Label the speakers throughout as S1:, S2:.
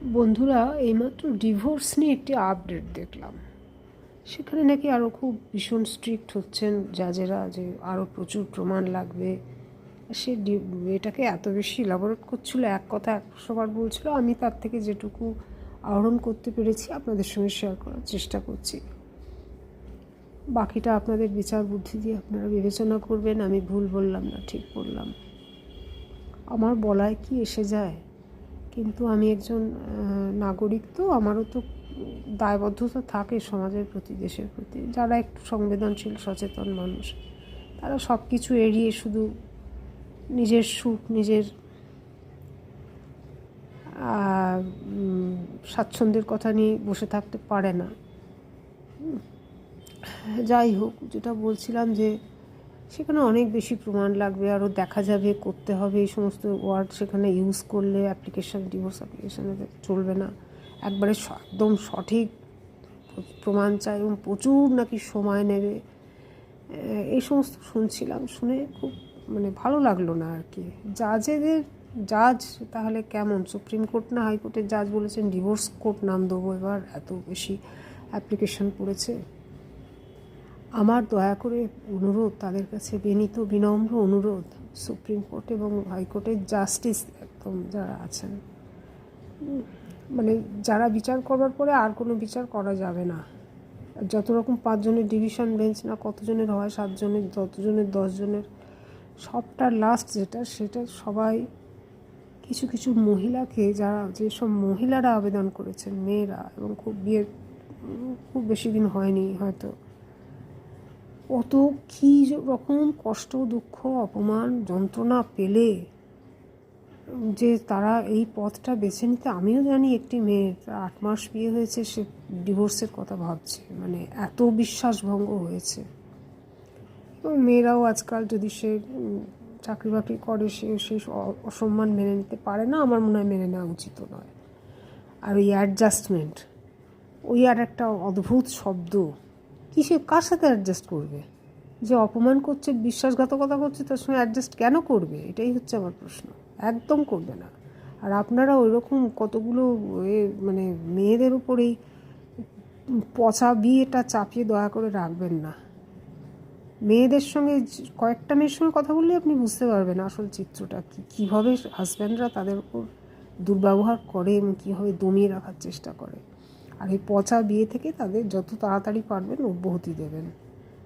S1: বন্ধুরা, এইমাত্র ডিভোর্স নিয়ে একটি আপডেট দেখলাম। সেখানে নাকি আরও খুব ভীষণ স্ট্রিক্ট হচ্ছেন জাজেরা, যে আরও প্রচুর প্রমাণ লাগবে। সে এটাকে এত বেশি ইলাবোরেট করছিল, এক কথা 100বার বলছিল। আমি তার থেকে যেটুকু আহরণ করতে পেরেছি আপনাদের সঙ্গে শেয়ার করার চেষ্টা করছি। বাকিটা আপনাদের বিচার বুদ্ধি দিয়ে আপনারা বিবেচনা করবেন। আমি ভুল বললাম না ঠিক বললাম, আমার বলায় কি এসে যায়? কিন্তু আমি একজন নাগরিক, তো আমারও তো দায়বদ্ধতা থাকে সমাজের প্রতি, দেশের প্রতি। যারা একটু সংবেদনশীল সচেতন মানুষ, তারা সব কিছু এড়িয়ে শুধু নিজের সুখ, নিজের স্বাচ্ছন্দ্যের কথা নিয়ে বসে থাকতে পারে না। যাই হোক, যেটা বলছিলাম যে সেখানে অনেক বেশি প্রমাণ লাগবে, আরও দেখা যাবে, করতে হবে। এই সমস্ত ওয়ার্ড সেখানে ইউজ করলে ডিভোর্স অ্যাপ্লিকেশানে চলবে না। একবারে একদম সঠিক প্রমাণ চাই এবং প্রচুর নাকি সময় নেবে। এই সমস্ত শুনছিলাম, শুনে খুব ভালো লাগলো না আর কি। জাজ তাহলে কেমন? সুপ্রিম কোর্ট না হাইকোর্টের জাজ বলেছেন ডিভোর্স কোর্ট নাম দেবো এবার, এত বেশি অ্যাপ্লিকেশন পড়েছে। আমার দয়া করে অনুরোধ তাদের কাছে, বিনীত বিনম্র অনুরোধ, সুপ্রিম কোর্ট এবং হাইকোর্টের জাস্টিস একদম যারা আছেন, যারা বিচার করবার পরে আর কোনো বিচার করা যাবে না। যত রকম 5 জনের ডিভিশন বেঞ্চ না কতজনের হয়, 7 জনের, যতজনের 10 জনের, সবটার লাস্ট সেটা সবাই কিছু কিছু মহিলাকে, যেসব মহিলারা আবেদন করেছেন, মেয়েরা, এবং খুব বেশি দিন হয়নি হয়তো, কত কী রকম কষ্ট, দুঃখ, অপমান, যন্ত্রণা পেলে যে তারা এই পথটা বেছে নিতে। আমিও জানি একটি মেয়ের 8 মাস বিয়ে হয়েছে, সে ডিভোর্সের কথা ভাবছে, এত বিশ্বাসভঙ্গ হয়েছে। এবং মেয়েরাও আজকাল যদি সে চাকরি বাকরি করে, সেই অসম্মান মেনে নিতে পারে না, আমার মনে হয় মেনে নেওয়া উচিত নয়। আর ওই অ্যাডজাস্টমেন্ট, ওই আর একটা অদ্ভুত শব্দ, কার সাথে অ্যাডজাস্ট করবে? যে অপমান করছে, বিশ্বাসঘাতকতা করছে, তার সঙ্গে অ্যাডজাস্ট কেন করবে? এটাই হচ্ছে আমার প্রশ্ন। একদম করবে না। আর আপনারা ওই রকম কতগুলো মেয়েদের উপরেই পচা বিয়েটা চাপিয়ে দয়া করে রাখবেন না। মেয়েদের সঙ্গে, কয়েকটা মেয়ের সঙ্গে কথা বললে আপনি বুঝতে পারবেন আসল চিত্রটা কীভাবে হাজব্যান্ডরা তাদের উপর দুর্ব্যবহার করে এবং কীভাবে দমিয়ে রাখার চেষ্টা করে। আর এই পচা বিয়ে থেকে তাদের যত তাড়াতাড়ি পারবেন অব্যাহতি দেবেন।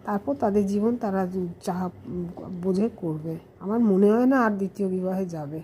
S1: তারপর তাদের জীবন তারা যা বোঝে করবে। আমার মনে হয় না আর দ্বিতীয় বিবাহে যাবে।